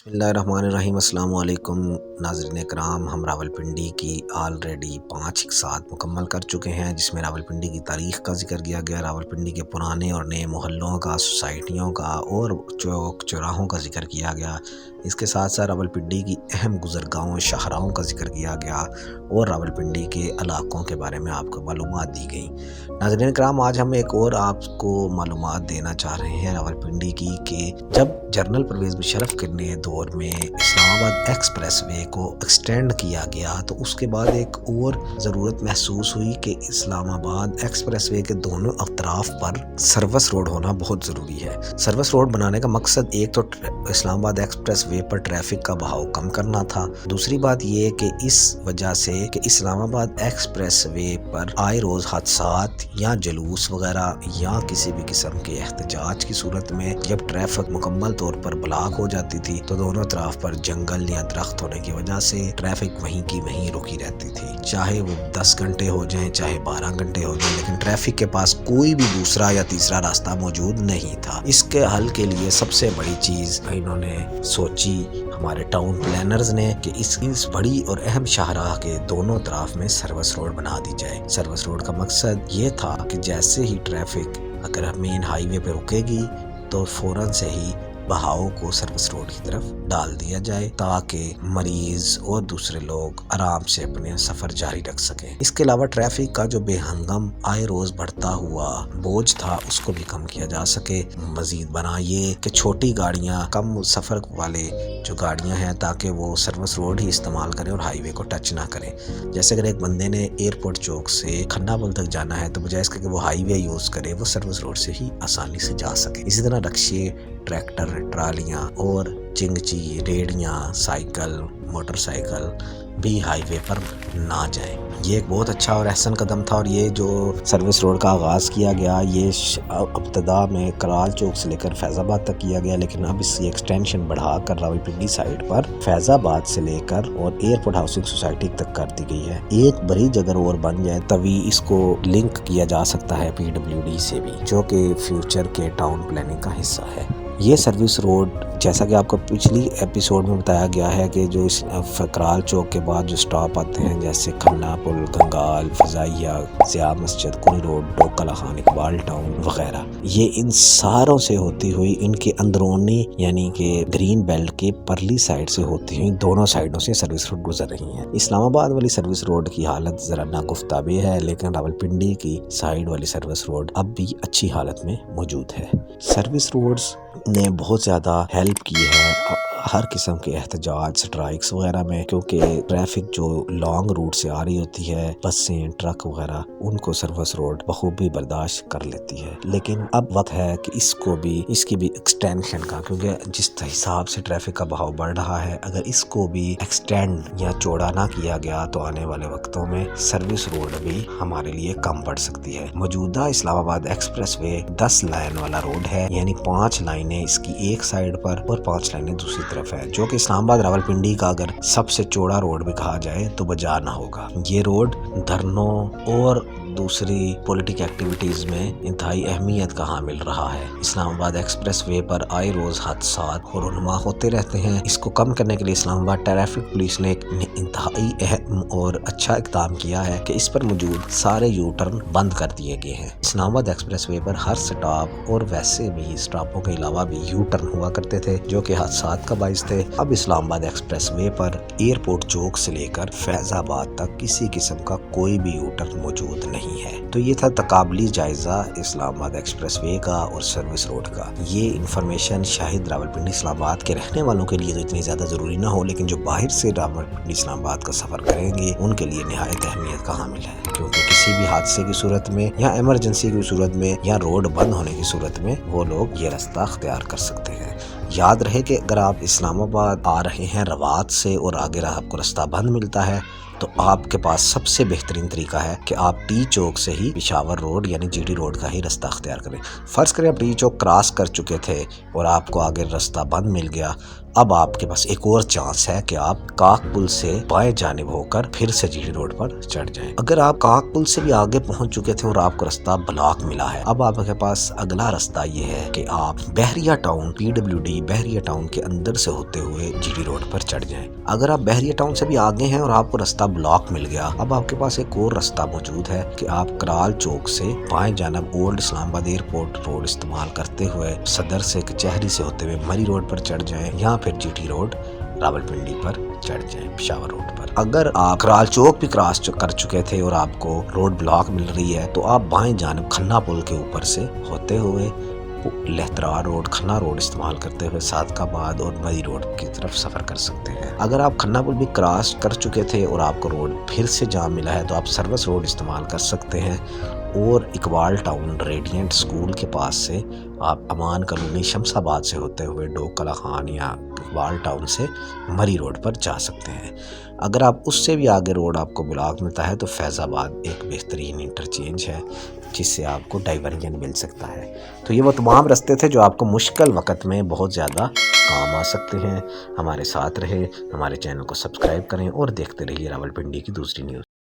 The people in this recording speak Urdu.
بسم اللہ الرحمن الرحیم۔ السلام علیکم ناظرین اکرام، ہم راولپنڈی کی آلریڈی 5 ساتھ مکمل کر چکے ہیں، جس میں راولپنڈی کی تاریخ کا ذکر کیا گیا، راولپنڈی کے پرانے اور نئے محلوں کا، سوسائٹیوں کا اور چوک چوراہوں کا ذکر کیا گیا۔ اس کے ساتھ ساتھ راولپنڈی کی اہم گزرگاہوں شاہراہوں کا ذکر کیا گیا اور راولپنڈی کے علاقوں کے بارے میں آپ کو معلومات دی گئیں۔ ناظرین اکرام، آج ہم ایک اور آپ کو معلومات دینا چاہ رہے ہیں راولپنڈی کی، کہ جب جنرل پرویز مشرف کے دور میں اسلام آباد ایکسپریس وے کو ایکسٹینڈ کیا گیا، تو اس کے بعد ایک اور ضرورت محسوس ہوئی کہ اسلام آباد ایکسپریس وے کے دونوں اطراف پر سروس روڈ ہونا بہت ضروری ہے۔ سروس روڈ بنانے کا مقصد ایک تو اسلام آباد ایکسپریس وے پر ٹریفک کا بہاؤ کم کرنا تھا، دوسری بات یہ کہ اس وجہ سے کہ اسلام آباد ایکسپریس وے پر آئے روز حادثات یا جلوس وغیرہ یا کسی بھی قسم کے احتجاج کی صورت میں جب ٹریفک مکمل طور پر بلاک ہو جاتی تھی تو دونوں طرف پر جنگل یا درخت ہونے کی وجہ سے ٹریفک وہیں کی وہیں رکی رہتی تھی، چاہے وہ 10 گھنٹے ہو جائیں چاہے 12 گھنٹے ہو جائیں، لیکن ٹریفک کے پاس کوئی بھی دوسرا یا تیسرا راستہ موجود نہیں تھا۔ اس کے حل کے لیے سب سے بڑی چیز انہوں نے سوچی ہمارے ٹاؤن پلانرز نے کہ اس بڑی اور اہم شاہراہ کے دونوں طرف میں سروس روڈ بنا دی جائے۔ سروس روڈ کا مقصد یہ تھا کہ جیسے ہی ٹریفک اگر مین ہائی وے پہ رکے گی تو فوراً سے ہی بہاؤ کو سروس روڈ کی طرف ڈال دیا جائے تاکہ مریض اور دوسرے لوگ آرام سے اپنے سفر جاری رکھ سکیں۔ اس کے علاوہ ٹریفک کا جو بے ہنگم آئے روز بڑھتا ہوا بوجھ تھا اس کو بھی کم کیا جا سکے۔ مزید بنا یہ کہ چھوٹی گاڑیاں، کم سفر والے جو گاڑیاں ہیں، تاکہ وہ سروس روڈ ہی استعمال کریں اور ہائی وے کو ٹچ نہ کریں۔ جیسے اگر ایک بندے نے ایئرپورٹ چوک سے کھنہ پل تک جانا ہے تو بجائے اس کے کہ وہ ہائی وے یوز کرے، وہ سروس روڈ سے ہی آسانی سے جا سکے۔ اسی طرح رکشے، ٹریکٹر، ٹرالیاں اور چنگچی، ریڑیاں، سائیکل، موٹر سائیکل بھی ہائی وے پر نہ جائیں۔ یہ ایک بہت اچھا اور احسن قدم تھا، اور یہ جو سروس روڈ کا آغاز کیا گیا یہ ابتدا میں کرال چوک سے لے کر فیض آباد تک کیا گیا، لیکن اب اس کی ایکسٹینشن بڑھا کر راولپنڈی سائڈ پر فیض آباد سے لے کر اور ایئرپورٹ ہاؤسنگ سوسائٹی تک کر دی گئی ہے۔ ایک بڑی جگہ اور بن جائے تبھی اس کو لنک کیا جا سکتا ہے PWD سے بھی، جو کہ فیوچر کے ٹاؤن پلاننگ کا حصہ ہے۔ یہ سروس روڈ جیسا کہ آپ کو پچھلی ایپیسوڈ میں بتایا گیا ہے کہ جو اس کرال چوک کے بعد جو سٹاپ آتے ہیں جیسے کھنہ پل، گنگال، فضائیہ، ضیاء مسجد، کوئی روڈ، ڈوکلا خان، اقبال ٹاؤن وغیرہ، یہ ان ساروں سے ہوتی ہوئی ان کے اندرونی یعنی کہ گرین بیلٹ کے پرلی سائڈ سے ہوتی ہوئی دونوں سائڈوں سے سروس روڈ گزر رہی ہیں۔ اسلام آباد والی سروس روڈ کی حالت ذرا ناگفتہ بھی ہے، لیکن راولپنڈی کی سائڈ والی سروس روڈ اب بھی اچھی حالت میں موجود ہے۔ سروس روڈز نے بہت زیادہ ہیلپ کی ہے ہر قسم کے احتجاج، سٹرائکس وغیرہ میں، کیونکہ ٹریفک جو لانگ روٹ سے آ رہی ہوتی ہے، بسیں، ٹرک وغیرہ، ان کو سروس روڈ بخوبی برداشت کر لیتی ہے۔ لیکن اب وقت ہے کہ اس کی بھی ایکسٹینشن کا، کیونکہ جس حساب سے ٹریفک کا بہاؤ بڑھ رہا ہے، اگر اس کو بھی ایکسٹینڈ یا چوڑا نہ کیا گیا تو آنے والے وقتوں میں سروس روڈ بھی ہمارے لیے کم پڑ سکتی ہے۔ موجودہ اسلام آباد ایکسپریس وے 10 لائن والا روڈ ہے، یعنی 5 لائنیں اس کی ایک سائڈ پر اور 5 لائنیں دوسری طرف ہے، جو کہ اسلام آباد راولپنڈی کا اگر سب سے چوڑا روڈ بھی کہا جائے تو بجا نہ ہوگا۔ یہ روڈ دھرنوں اور دوسری پولیٹک ایکٹیویٹیز میں انتہائی اہمیت کا حامل رہا ہے۔ اسلام آباد ایکسپریس وے پر آئے روز حادثات اور رونما ہوتے رہتے ہیں۔ اس کو کم کرنے کے لیے اسلام آباد ٹریفک پولیس نے ایک انتہائی اہم اور اچھا اقدام کیا ہے کہ اس پر موجود سارے یو ٹرن بند کر دیے گئے ہیں۔ اسلام آباد ایکسپریس وے پر ہر سٹاپ اور ویسے بھی سٹاپوں کے علاوہ بھی یو ٹرن ہوا کرتے تھے، جو کہ حادثات کا باعث تھے۔ اب اسلام آباد ایکسپریس وے پر ایئرپورٹ چوک سے لے کر فیض آباد تک کسی قسم کا کوئی بھی یو ٹرن موجود نہیں ہے۔ تو یہ تھا تقابلی جائزہ اسلام آباد ایکسپریس وے کا اور سروس روڈ کا۔ یہ انفارمیشن شاہد راولپنڈی اسلام آباد کے رہنے والوں کے لیے تو اتنی زیادہ ضروری نہ ہو، لیکن جو باہر سے راولپنڈی اسلام آباد کا سفر کریں گے ان کے لیے نہایت اہمیت کا حامل ہے، کیونکہ کسی بھی حادثے کی صورت میں یا ایمرجنسی کی صورت میں یا روڈ بند ہونے کی صورت میں وہ لوگ یہ راستہ اختیار کر سکتے ہیں۔ یاد رہے کہ اگر آپ اسلام آباد آ رہے ہیں روات سے اور آگے آپ کو راستہ بند ملتا ہے تو آپ کے پاس سب سے بہترین طریقہ ہے کہ آپ ٹی چوک سے ہی پشاور روڈ یعنی جی ڈی روڈ کا ہی راستہ اختیار کریں۔ فرض کریں آپ ٹی چوک کراس کر چکے تھے اور آپ کو آگے راستہ بند مل گیا، اب آپ کے پاس ایک اور چانس ہے کہ آپ کاک پل سے بائیں جانب ہو کر پھر سے جی ٹی روڈ پر چڑھ جائیں۔ اگر آپ کاک پل سے بھی آگے پہنچ چکے تھے اور آپ کو راستہ بلاک ملا ہے، اب آپ کے پاس اگلا راستہ یہ ہے کہ آپ بحریہ ٹاؤن PWD بحریہ ٹاؤن کے اندر سے ہوتے ہوئے جی ٹی روڈ پر چڑھ جائیں۔ اگر آپ بحریہ ٹاؤن سے بھی آگے ہیں اور آپ کو راستہ بلاک مل گیا، اب آپ کے پاس ایک اور راستہ موجود ہے کہ آپ کرال چوک سے بائیں جانب اولڈ اسلام آباد ایئرپورٹ روڈ استعمال کرتے ہوئے صدر سے کچہری سے ہوتے ہوئے مری روڈ پر چڑھ جائیں، یہاں پھر جی ٹی روڈ راولپنڈی پر چڑھ جائیں پشاور روڈ پر۔ اگر آپ کرال چوک بھی کراس کر چکے تھے اور آپ کو روڈ بلاک مل رہی ہے تو آپ بائیں جانب کھنہ پل کے اوپر سے ہوتے ہوئے لہترا روڈ کھنہ روڈ استعمال کرتے ہوئے صادق آباد اور مری روڈ کی طرف سفر کر سکتے ہیں۔ اگر آپ کھنہ پل بھی کراس کر چکے تھے اور آپ کو روڈ پھر سے جام ملا ہے تو آپ سروس روڈ استعمال کر سکتے ہیں اور اقبال ٹاؤن ریڈینٹ اسکول کے پاس سے آپ امان کالونی شمس آباد سے ہوتے ہوئے ڈوک کلا خان یا اقبال ٹاؤن سے مری روڈ پر جا سکتے ہیں۔ اگر آپ اس سے بھی آگے روڈ آپ کو بلاک ملتا ہے تو فیض آباد ایک بہترین انٹرچینج ہے جس سے آپ کو ڈائیورژن مل سکتا ہے۔ تو یہ وہ تمام راستے تھے جو آپ کو مشکل وقت میں بہت زیادہ کام آ سکتے ہیں۔ ہمارے ساتھ رہے، ہمارے چینل کو سبسکرائب کریں اور دیکھتے رہیے راولپنڈی کی دوسری نیوز۔